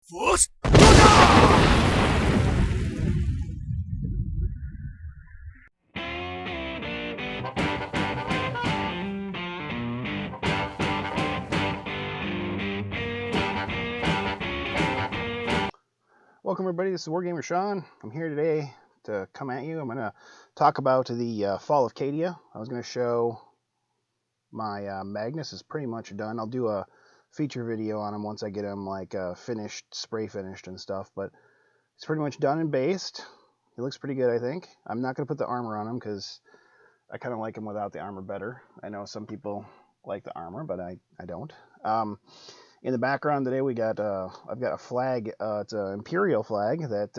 Force. Welcome everybody, this is Wargamer Shawn. I'm here today to come at you. I'm going to talk about the Fall of Cadia. I was going to show my Magnus is pretty much done. I'll do a feature video on him once I get him like finished, spray finished and stuff, but it's pretty much done and based. He looks pretty good, I think. I'm not going to put the armor on him because I kind of like him without the armor better. I know some people like the armor, but I don't. In the background today, we got I've got a flag. It's an Imperial flag that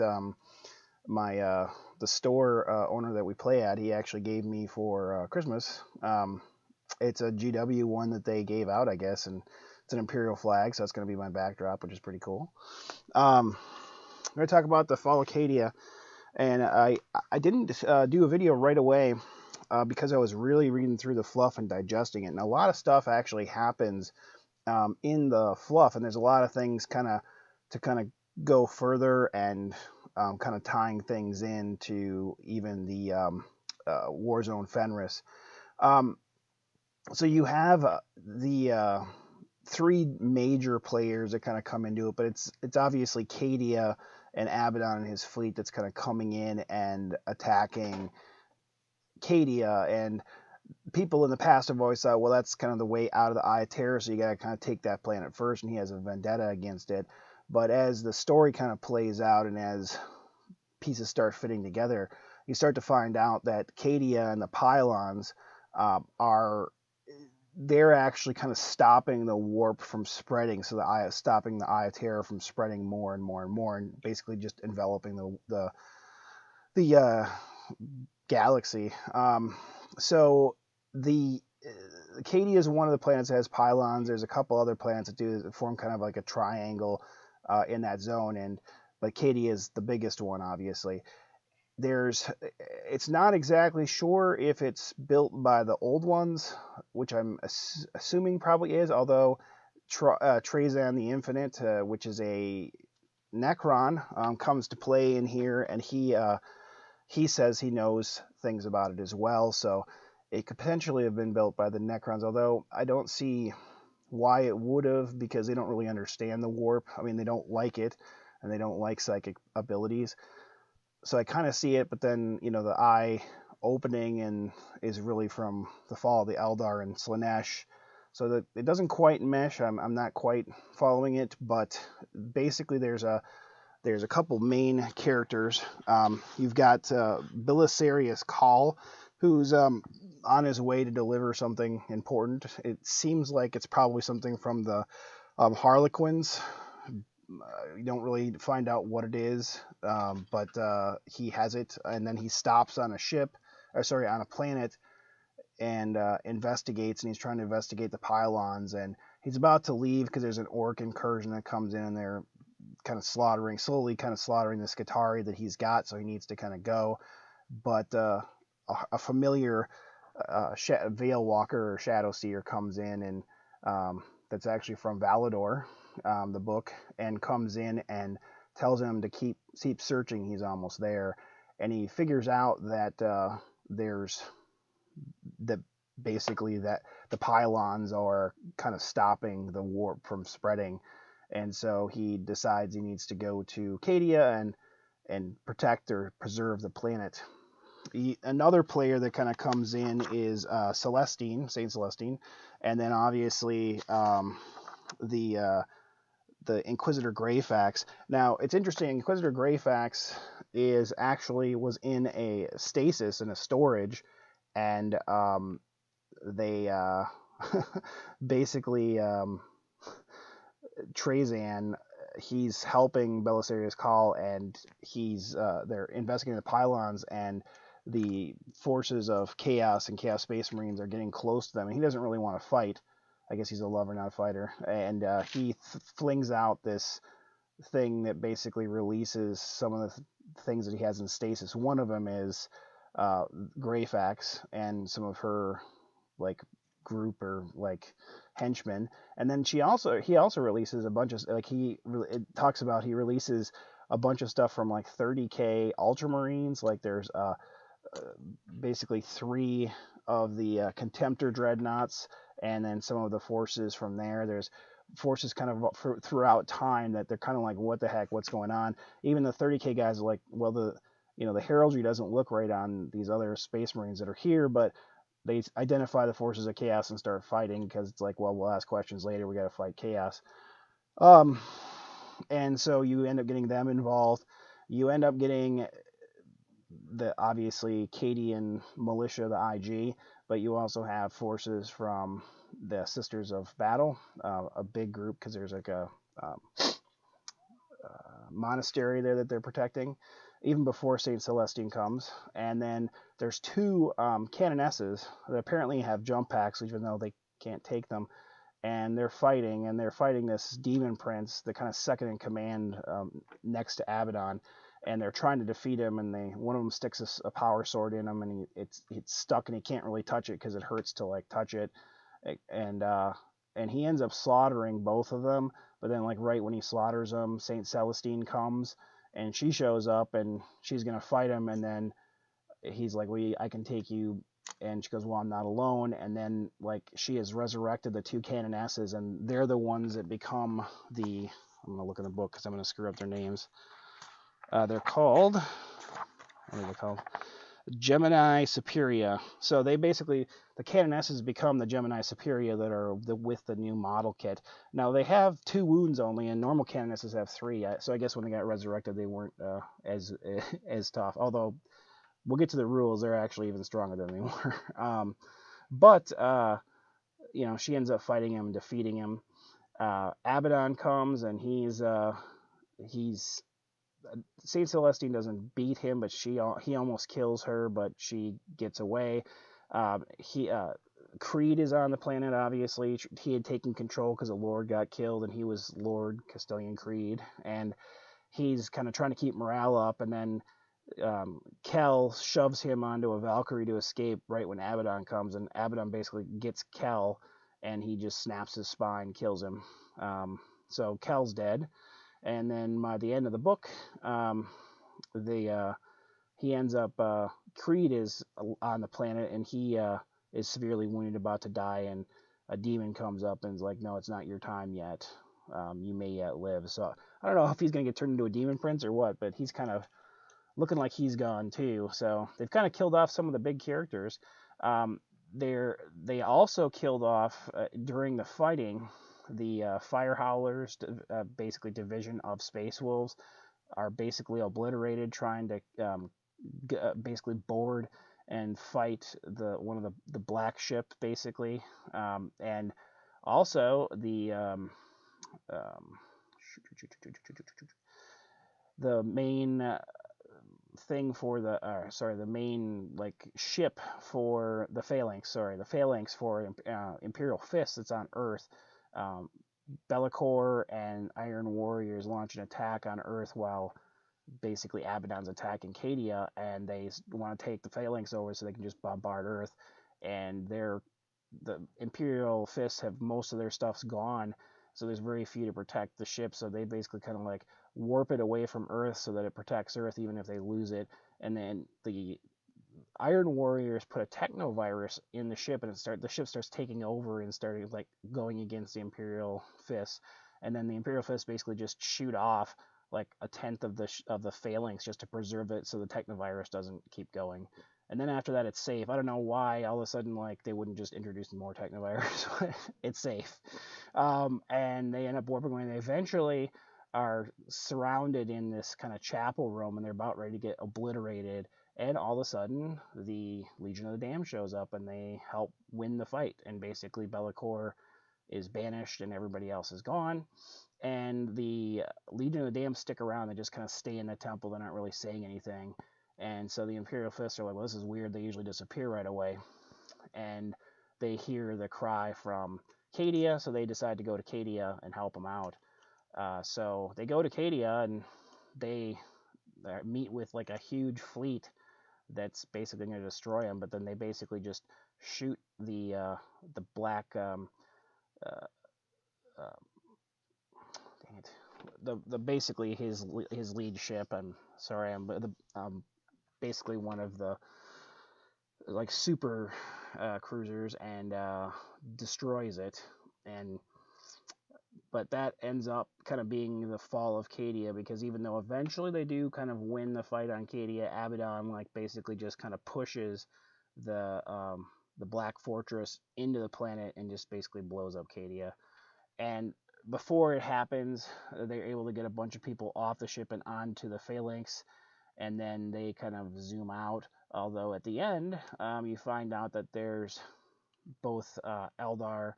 the store owner that we play at, he actually gave me for Christmas. It's a GW one that they gave out, I guess, and it's an Imperial flag, so that's going to be my backdrop, which is pretty cool. I'm going to talk about the Fall of Cadia, and I didn't do a video right away because I was really reading through the fluff and digesting it, and a lot of stuff actually happens in the fluff, and there's a lot of things to go further and kind of tying things into even the Warzone Fenris. So you have the three major players that kind of come into it, but it's obviously Cadia and Abaddon and his fleet that's kind of coming in and attacking Cadia. And people in the past have always thought, well, that's kind of the way out of the Eye of Terror, so you got to kind of take that planet first, and he has a vendetta against it. But as the story kind of plays out and as pieces start fitting together, you start to find out that Cadia and the pylons they're actually kind of stopping the warp from spreading, so stopping the Eye of Terror from spreading more and more and more, and basically just enveloping the galaxy. So the Cadia is one of the planets that has pylons. There's a couple other planets that form kind of like a triangle in that zone, but Cadia is the biggest one, obviously. It's not exactly sure if it's built by the old ones, which I'm assuming probably is, although Trazan the Infinite, which is a Necron, comes to play in here, and he says he knows things about it as well, so it could potentially have been built by the Necrons, although I don't see why it would have, because they don't really understand the warp. I mean, they don't like it, and they don't like psychic abilities. So I kind of see it, but then, the eye opening and is really from the fall of the Eldar and Slaanesh. So that it doesn't quite mesh. I'm not quite following it, but basically there's a couple main characters. You've got Belisarius Call, who's on his way to deliver something important. It seems like it's probably something from the Harlequins. You don't really find out what it is, but he has it, and then he stops on on a planet, and investigates, and he's trying to investigate the pylons, and he's about to leave because there's an orc incursion that comes in, and they're slowly slaughtering the Skitarii that he's got, so he needs to kind of go. But a familiar Veil Walker or Shadow Seer comes in, and that's actually from Valador, the book, and comes in and tells him to keep searching. He's almost there, and he figures out that basically that the pylons are kind of stopping the warp from spreading, and so he decides he needs to go to Cadia and protect or preserve the planet. Another player that kind of comes in is Saint Celestine, and then obviously the Inquisitor Greyfax. Now, it's interesting, Inquisitor Greyfax was in a stasis, in a storage, and they basically Trazan, he's helping Belisarius Call, and they're investigating the pylons, and the forces of Chaos and Chaos Space Marines are getting close to them, and he doesn't really want to fight. I guess he's a lover, not a fighter. And he flings out this thing that basically releases some of the things that he has in stasis. One of them is Greyfax and some of her group or henchmen. And then he also releases a bunch of, like, it talks about he releases a bunch of stuff from like 30K Ultramarines. Like there's basically 3 of the Contemptor dreadnoughts, and then some of the forces from there. There's forces kind of throughout time that they're kind of like, what the heck, what's going on? Even the 30K guys are like, well, the heraldry doesn't look right on these other Space Marines that are here, but they identify the forces of chaos and start fighting, because it's like, well, we'll ask questions later, we got to fight chaos. And so you end up getting them involved. You end up getting the obviously Cadian militia, the IG, but you also have forces from the Sisters of Battle, a big group, because there's like a monastery there that they're protecting, even before Saint Celestine comes. And then there's 2 canonesses that apparently have jump packs, even though they can't take them. And they're fighting this demon prince, the kind of second in command, next to Abaddon. And they're trying to defeat him, and one of them sticks a power sword in him, and it's stuck, and he can't really touch it because it hurts to like touch it. And he ends up slaughtering both of them. But then, like, right when he slaughters them, Saint Celestine comes, and she shows up, and she's gonna fight him. And then he's like, "Well, I can take you." And she goes, "Well, I'm not alone." And then, like, she has resurrected the 2 canonesses, and they're the ones that become the. I'm gonna look in the book because I'm gonna screw up their names. They're called. What are they called? Gemini Superior. So they basically, the canonesses become the Gemini Superior that are with the new model kit. Now they have 2 wounds only, and normal canonesses have 3. So I guess when they got resurrected, they weren't as tough. Although we'll get to the rules, they're actually even stronger than they were. But she ends up fighting him, defeating him. Abaddon comes, and he's Saint Celestine doesn't beat him, but he almost kills her, but she gets away. Creed is on the planet, obviously. He had taken control because a Lord got killed, and he was Lord Castilian Creed, and he's kind of trying to keep morale up. And then Kel shoves him onto a Valkyrie to escape right when Abaddon comes, and Abaddon basically gets Kel, and he just snaps his spine, kills him. So Kel's dead. And then by the end of the book, he ends up, Creed is on the planet, and he is severely wounded, about to die, and a demon comes up and is like, "No, it's not your time yet. You may yet live." So I don't know if he's going to get turned into a demon prince or what, but he's kind of looking like he's gone too. So they've kind of killed off some of the big characters. They also killed off, during the fighting, the Fire Howlers, basically division of Space Wolves, are basically obliterated, trying to basically board and fight one of the black ship, basically. And also the main thing for the main like ship for the Phalanx. The Phalanx for Imperial Fist that's on Earth. Be'lakor and Iron Warriors launch an attack on Earth while basically Abaddon's attacking Cadia, and they want to take the Phalanx over so they can just bombard Earth. And the Imperial Fists have most of their stuff's gone, so there's very few to protect the ship. So they basically kind of like warp it away from Earth so that it protects Earth even if they lose it. And then the Iron Warriors put a technovirus in the ship, and the ship starts taking over and starting like going against the Imperial Fists. And then the Imperial Fists basically just shoot off like a tenth of the Phalanx just to preserve it, so the technovirus doesn't keep going. And then after that, it's safe. I don't know why all of a sudden like they wouldn't just introduce more technovirus, but it's safe. And they end up warping away. And they eventually are surrounded in this kind of chapel room, and they're about ready to get obliterated. And all of a sudden, the Legion of the Damned shows up, and they help win the fight. And basically, Be'lakor is banished, and everybody else is gone. And the Legion of the Damned stick around. They just kind of stay in the temple. They're not really saying anything. And so the Imperial Fists are like, well, this is weird. They usually disappear right away. And they hear the cry from Cadia, so they decide to go to Cadia and help them out. So they go to Cadia, and they meet with like a huge fleet that's basically going to destroy them. But then they basically just shoot the black uh, dang it, the basically his lead ship. I'm sorry, basically one of the like super cruisers, and destroys it. And but that ends up kind of being the fall of Cadia, because even though eventually they do kind of win the fight on Cadia, Abaddon like basically just kind of pushes the Black Fortress into the planet and just basically blows up Cadia. And before it happens, they're able to get a bunch of people off the ship and onto the Phalanx, and then they kind of zoom out. Although at the end, you find out that there's both Eldar,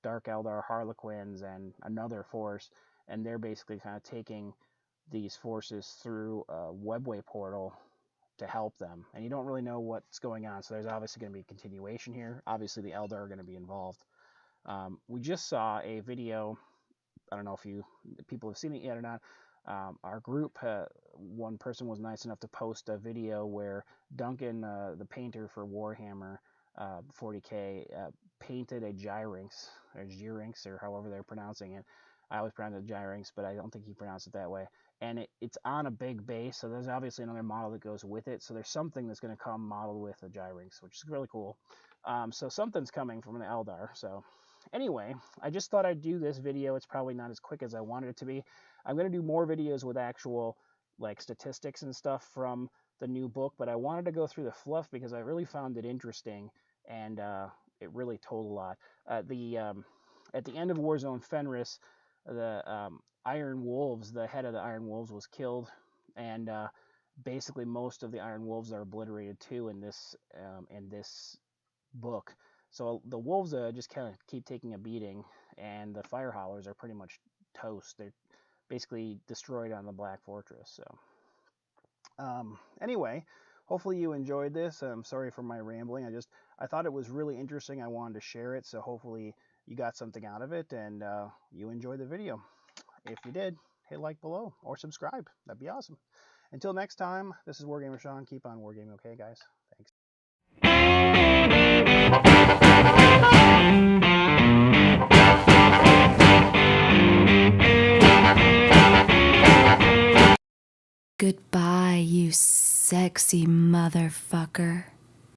Dark Eldar Harlequins, and another force, and they're basically kind of taking these forces through a webway portal to help them. And you don't really know what's going on, so there's obviously going to be a continuation here. Obviously, the Eldar are going to be involved. We just saw a video. I don't know if people have seen it yet or not. Our group, one person was nice enough to post a video where Duncan, the painter for Warhammer 40K, painted a Gyrinx, or however they're pronouncing it. I always pronounce it Gyrinx, but I don't think he pronounced it that way. And it's on a big base, so there's obviously another model that goes with it. So there's something that's going to come modeled with a Gyrinx, which is really cool. So something's coming from the Eldar. So anyway, I just thought I'd do this video. It's probably not as quick as I wanted it to be. I'm going to do more videos with actual like statistics and stuff from the new book, but I wanted to go through the fluff because I really found it interesting, and it really told a lot. At the end of Warzone Fenris, the Iron Wolves, the head of the Iron Wolves was killed, and basically most of the Iron Wolves are obliterated too in this book. So the wolves just kind of keep taking a beating, and the fire howlers are pretty much toast. They're basically destroyed on the Black Fortress. So anyway, hopefully you enjoyed this. I'm sorry for my rambling. I thought it was really interesting. I wanted to share it, so hopefully you got something out of it, and you enjoyed the video. If you did, hit like below or subscribe. That'd be awesome. Until next time, this is Wargamer Shawn. Keep on wargaming, okay, guys? Thanks. Goodbye, you sexy motherfucker.